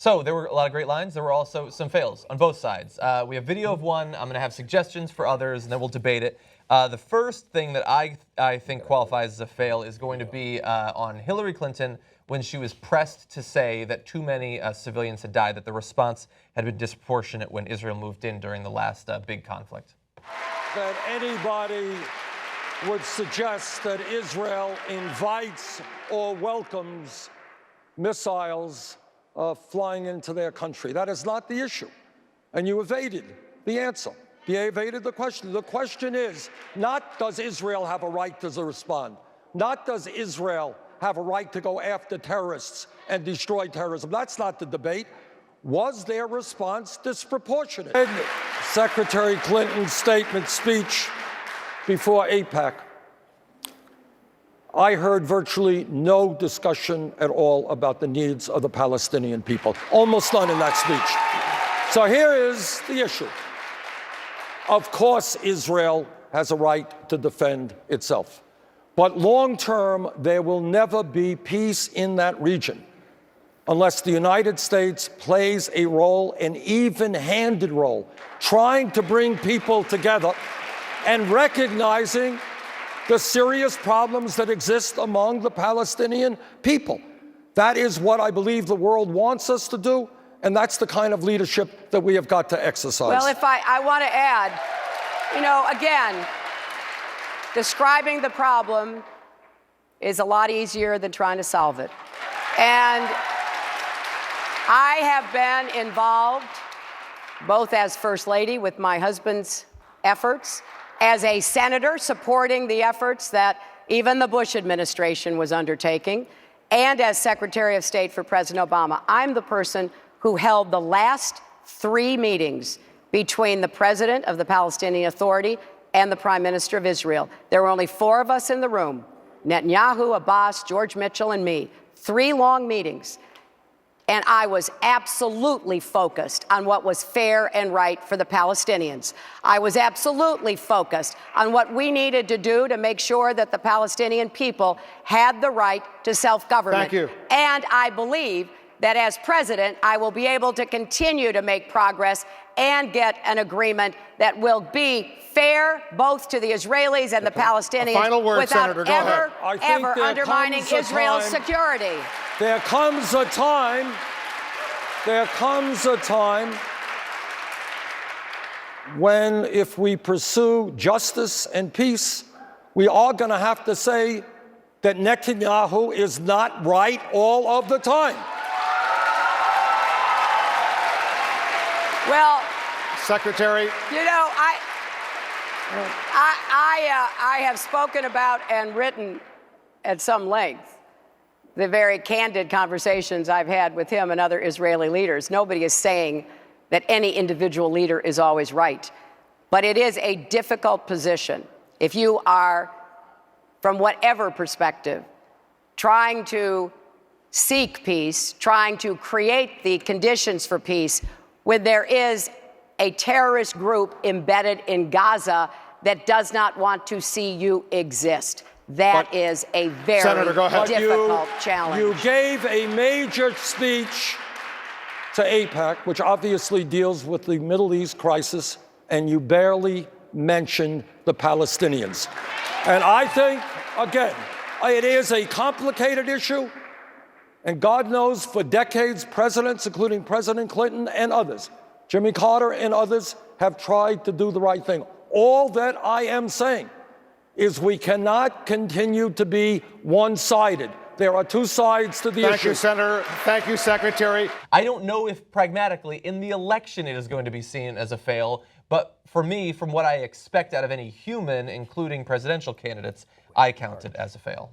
So there were a lot of great lines. There were also some fails on both sides. We have video of one. I'm going to have suggestions for others, and then we'll debate it. The first thing that I think qualifies as a fail is going to be on Hillary Clinton when she was pressed to say that too many civilians had died, that the response had been disproportionate when Israel moved in during the last big conflict. That anybody would suggest that Israel invites or welcomes missiles flying into their country. That is not the issue. And you evaded the answer. You evaded the question. The question is not does Israel have a right to respond, not does Israel have a right to go after terrorists and destroy terrorism. That's not the debate. Was their response disproportionate? Secretary Clinton's speech before AIPAC, I heard virtually no discussion at all about the needs of the Palestinian people. Almost none in that speech. So here is the issue. Of course, Israel has a right to defend itself. But long term, there will never be peace in that region unless the United States plays a role, an even-handed role, trying to bring people together and recognizing the serious problems that exist among the Palestinian people. That is what I believe the world wants us to do, and that's the kind of leadership that we have got to exercise. Well, if I want to add, again, describing the problem is a lot easier than trying to solve it. And I have been involved, both as First Lady with my husband's efforts, as a senator supporting the efforts that even the Bush administration was undertaking, and as Secretary of State for President Obama. I'm the person who held the last 3 meetings between the President of the Palestinian Authority and the Prime Minister of Israel. There were only 4 of us in the room: Netanyahu, Abbas, George Mitchell, and me. 3 long meetings. And I was absolutely focused on what was fair and right for the Palestinians. I was absolutely focused on what we needed to do to make sure that the Palestinian people had the right to self-government. Thank you. And I believe that as president, I will be able to continue to make progress and get an agreement that will be fair both to the Israelis and the Palestinians final word, without Senator. Go ahead. ever undermining Israel's security. There comes a time when, if we pursue justice and peace, we are going to have to say that Netanyahu is not right all of the time. Well, Secretary. I have spoken about and written at some length the very candid conversations I've had with him and other Israeli leaders. Nobody is saying that any individual leader is always right. But it is a difficult position if you are, from whatever perspective, trying to seek peace, trying to create the conditions for peace, when there is a terrorist group embedded in Gaza that does not want to see you exist. That is a very Senator, go ahead. difficult challenge. You gave a major speech to AIPAC, which obviously deals with the Middle East crisis, and you barely mentioned the Palestinians. And I think, again, it is a complicated issue, and God knows for decades, presidents, including President Clinton and others, Jimmy Carter and others, have tried to do the right thing. All that I am saying is we cannot continue to be one-sided. There are 2 sides to the issue. Thank you, Senator. Thank you, Secretary. I don't know if pragmatically in the election it is going to be seen as a fail, but for me, from what I expect out of any human, including presidential candidates, I count it as a fail.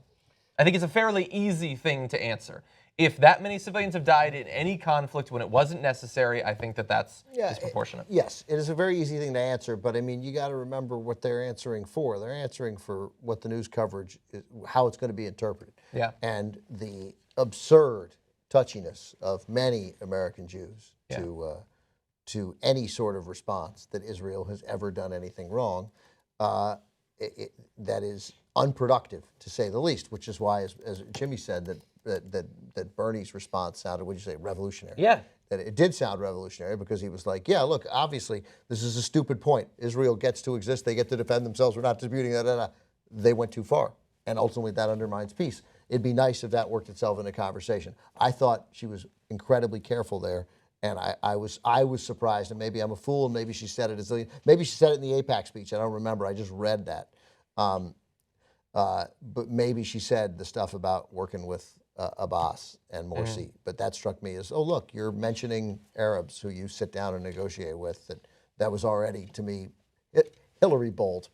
I think it's a fairly easy thing to answer. If that many civilians have died in any conflict when it wasn't necessary, I think that that's disproportionate. Yes, it is a very easy thing to answer, but I mean, you got to remember what they're answering for. They're answering for what the news coverage, how it's going to be interpreted. Yeah. And the absurd touchiness of many American Jews to any sort of response that Israel has ever done anything wrong, that is unproductive, to say the least, which is why, as Jimmy said, that Bernie's response sounded, what did you say, revolutionary? Yeah. that it did sound revolutionary because he was like, yeah, look, obviously this is a stupid point. Israel gets to exist. They get to defend themselves. We're not disputing that. They went too far. And ultimately that undermines peace. It'd be nice if that worked itself into conversation. I thought she was incredibly careful there. And I was surprised, and maybe I'm a fool, and maybe she said it maybe she said it in the AIPAC speech. I don't remember. I just read that. But maybe she said the stuff about working with Abbas and Morsi. But that struck me as, oh, look, you're mentioning Arabs who you sit down and negotiate with. That was already, to me, Hillary bold.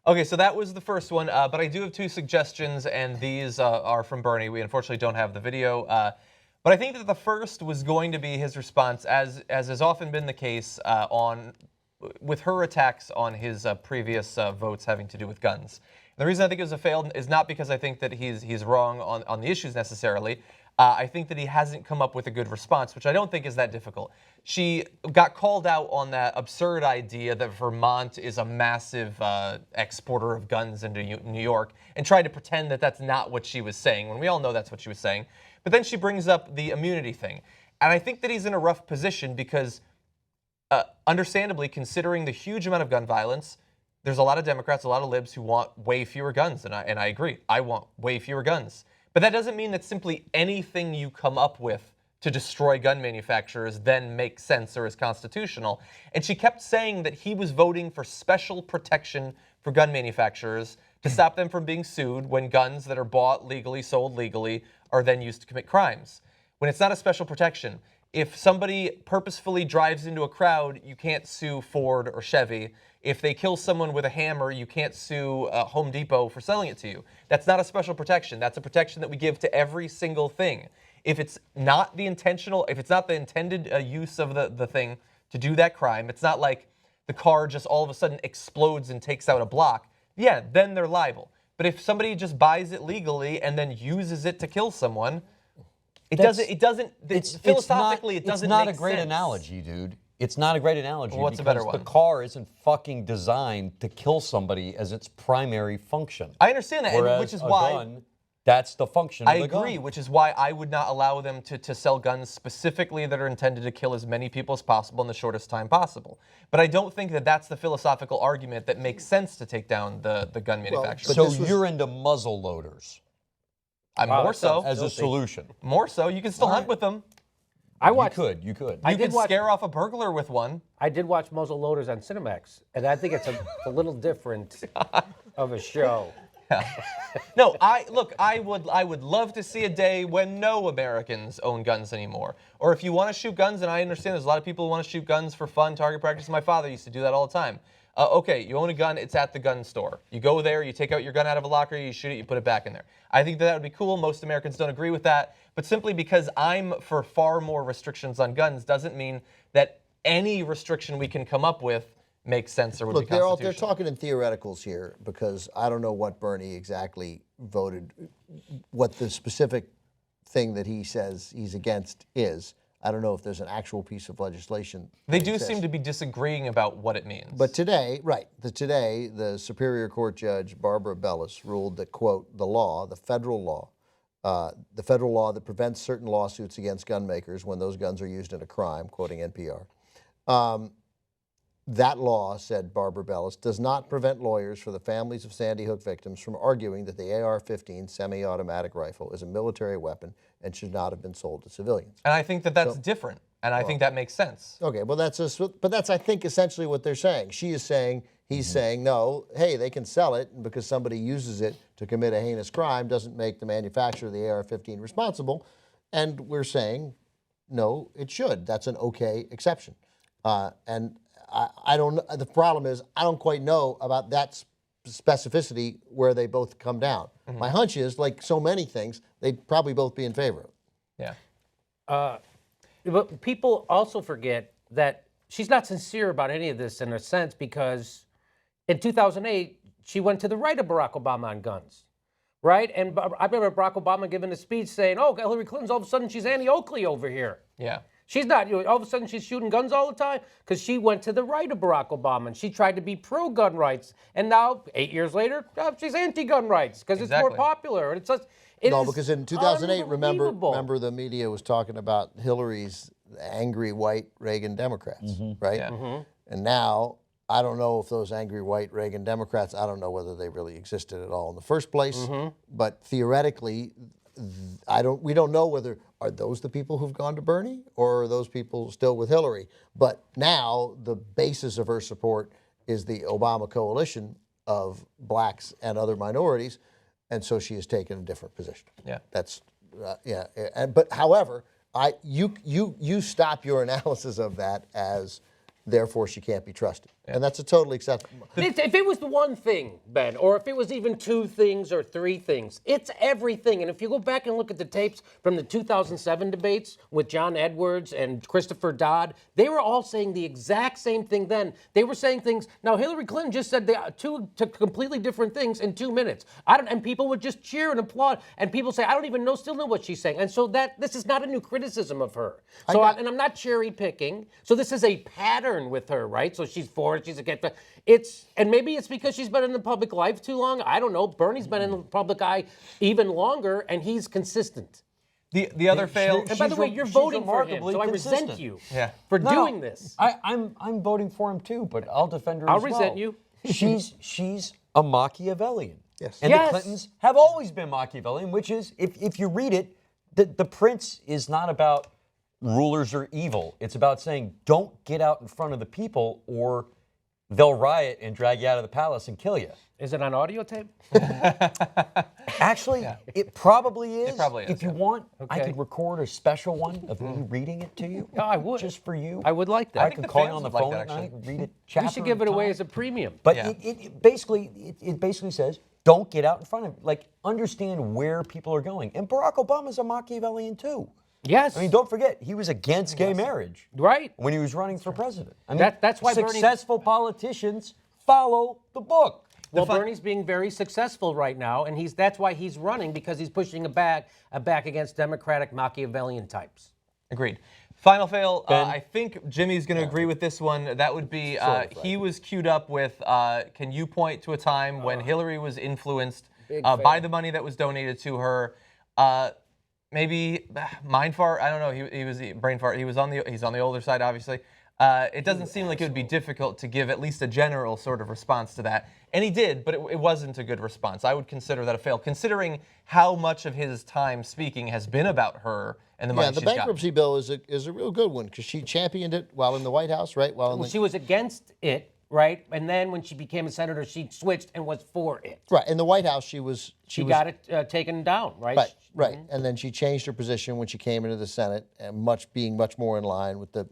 Okay, so that was the first one, but I do have two suggestions, and these are from Bernie. We unfortunately don't have the video. But I think that the first was going to be his response, as has often been the case, with her attacks on his previous votes having to do with guns. And the reason I think it was a failed is not because I think that he's wrong on the issues necessarily. I think that he hasn't come up with a good response, which I don't think is that difficult. She got called out on that absurd idea that Vermont is a massive exporter of guns into New York and tried to pretend that that's not what she was saying, when we all know that's what she was saying. But then she brings up the immunity thing. And I think that he's in a rough position because, understandably, considering the huge amount of gun violence, there's a lot of Democrats, a lot of libs who want way fewer guns. And I agree. I want way fewer guns. But that doesn't mean that simply anything you come up with to destroy gun manufacturers then makes sense or is constitutional. And she kept saying that he was voting for special protection for gun manufacturers to stop them from being sued when guns that are bought legally, sold legally, are then used to commit crimes. When it's not a special protection. If somebody purposefully drives into a crowd, you can't sue Ford or Chevy. If they kill someone with a hammer, you can't sue Home Depot for selling it to you. That's not a special protection. That's a protection that we give to every single thing. If it's not the intended use of the thing to do that crime, it's not like the car just all of a sudden explodes and takes out a block. Yeah, then they're liable. But if somebody just buys it legally and then uses it to kill someone, philosophically, it doesn't It's not make a great sense. analogy, dude. It's not a great analogy. Well, what's a because better one? The car isn't fucking designed to kill somebody as its primary function. I understand that, Whereas which is a why gun, that's the function of I the gun. agree, which is why I would not allow them to sell guns specifically that are intended to kill as many people as possible in the shortest time possible. But I don't think that that's the philosophical argument that makes sense to take down the gun manufacturers. but So this was- you're into muzzle loaders More so. as a solution. More so. You can still hunt with them. I watched. You could. You did can watch- scare off a burglar with one. I did watch muzzle loaders on Cinemax, and I think it's a little different of a show. No, I would love to see a day when no Americans own guns anymore. Or if you want to shoot guns, and I understand there's a lot of people who want to shoot guns for fun, target practice. My father used to do that all the time. Okay, you own a gun, it's at the gun store. You go there, you take out your gun out of a locker, you shoot it, you put it back in there. I think that would be cool. Most Americans don't agree with that. But simply because I'm for far more restrictions on guns doesn't mean that any restriction we can come up with makes sense or would Look, be they're constitutional. talking in theoreticals here because I don't know what Bernie exactly voted, what the specific thing that he says he's against is. I don't know if there's an actual piece of legislation. They that do exists. seem to be disagreeing about what it means. But today, the Superior Court Judge Barbara Bellis ruled that, quote, the federal law that prevents certain lawsuits against gun makers when those guns are used in a crime, quoting NPR, that law, said Barbara Bellis, does not prevent lawyers for the families of Sandy Hook victims from arguing that the AR-15 semi-automatic rifle is a military weapon and should not have been sold to civilians. And I think that that's different, and I think that makes sense. Okay, well, that's I think essentially what they're saying. She is saying, he's saying, no, hey, they can sell it, and because somebody uses it to commit a heinous crime doesn't make the manufacturer of the AR-15 responsible. And we're saying, no, it should. That's an okay exception. And I don't. The problem is I don't quite know about that specificity where they both come down. My hunch is, like so many things, they'd probably both be in favor of it. Yeah. But people also forget that she's not sincere about any of this in a sense because in 2008, she went to the right of Barack Obama on guns, right? And I remember Barack Obama giving a speech saying, oh, Hillary Clinton's all of a sudden she's Annie Oakley over here. Yeah. She's not, all of a sudden she's shooting guns all the time because she went to the right of Barack Obama and she tried to be pro-gun rights. And now, 8 years later, she's anti-gun rights because it's more Exactly. popular. And No, is because in 2008, unbelievable. remember the media was talking about Hillary's angry white Reagan Democrats, right? Yeah. And now, I don't know if those angry white Reagan Democrats, I don't know whether they really existed at all in the first place, but theoretically, we don't know whether, are those the people who've gone to Bernie or are those people still with Hillary? But now the basis of her support is the Obama coalition of blacks and other minorities, and so she has taken a different position. Yeah. That's, but however, you stop your analysis of that as, therefore she can't be trusted. And that's a totally acceptable. If it was the one thing, Ben, or if it was even two things or three things, it's everything. And if you go back and look at the tapes from the 2007 debates with John Edwards and Christopher Dodd, they were all saying the exact same thing then. They were saying things. Now, Hillary Clinton just said two completely different things in 2 minutes. And people would just cheer and applaud. And people say, I don't even still know what she's saying. And so this is not a new criticism of her. So and I'm not cherry picking. So this is a pattern with her, right? So she's for it, she's against it. And maybe it's because she's been in the public life too long. I don't know. Bernie's been in the public eye even longer, and he's consistent. The other fail. And by the way, you're voting for him, so I resent you for doing this. I'm voting for him too, but I'll defend her I'll as well. resent you. She's a Machiavellian. Yes. And the Clintons have always been Machiavellian, which is, if you read it, the prince is not about rulers are evil. It's about saying, don't get out in front of the people or they'll riot and drag you out of the palace and kill you. Is it on audio tape? Actually, it probably is. It probably is, If you want, I Okay. could record a special one of me reading it to you. Oh, I would. Just for you. I would like that. I think could the call you fans on the would like phone that, at night, actually. read it chapter We should give it at a away time. as a premium. But Yeah. it basically says, don't get out in front of, understand where people are going. And Barack Obama's a Machiavellian too. Yes. I mean, don't forget, he was against gay marriage. Right. When he was running for president. I mean, That's why Bernie- successful politicians follow the book. Well, Bernie's being very successful right now, and that's why he's running, because he's pushing a back against Democratic Machiavellian types. Agreed. Final fail. I think Jimmy's going to agree with this one. That would be he was queued up with, can you point to a time when Hillary was influenced by the money that was donated to her? Maybe mind fart. I don't know. He was brain fart. He's on the older side, obviously. It doesn't seem like it would be difficult to give at least a general sort of response to that. And he did, but it wasn't a good response. I would consider that a fail, considering how much of his time speaking has been about her and the money the she's gotten. bankruptcy bill is a real good one because she championed it while in the White House, right? She was against it, right? And then when she became a senator, she switched and was for it. Right, in the White House, she got it taken down, right? Right, and then she changed her position when she came into the Senate, and being much more in line with the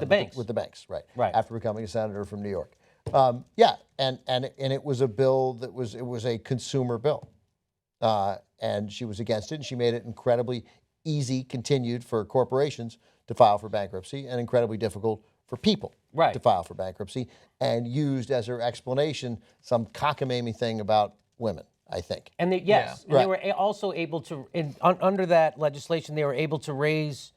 banks. With the banks, right? Right. After becoming a senator from New York, and it was a bill that was a consumer bill, and she was against it, and she made it incredibly easy, continued for corporations to file for bankruptcy, and incredibly difficult for people to file for bankruptcy, and used as her explanation some cockamamie thing about women, I think. And they were also able to, under that legislation, they were able to raise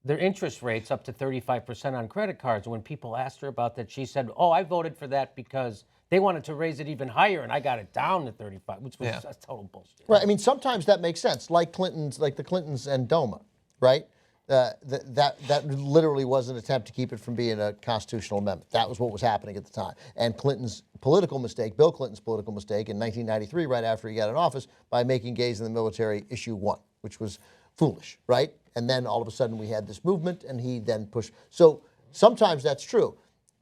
their interest rates up to 35% on credit cards. When people asked her about that, she said, "Oh, I voted for that because they wanted to raise it even higher, and I got it down to 35," which was that's total bullshit. Right. I mean, sometimes that makes sense, like the Clintons and DOMA, right? That literally was an attempt to keep it from being a constitutional amendment. That was what was happening at the time. And Bill Clinton's political mistake in 1993, right after he got in office, by making gays in the military issue 1, which was foolish, right? And then all of a sudden we had this movement, and he then pushed. So sometimes that's true.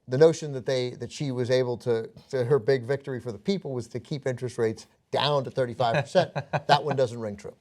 The notion that she was able to her big victory for the people was to keep interest rates down to 35%. That one doesn't ring true.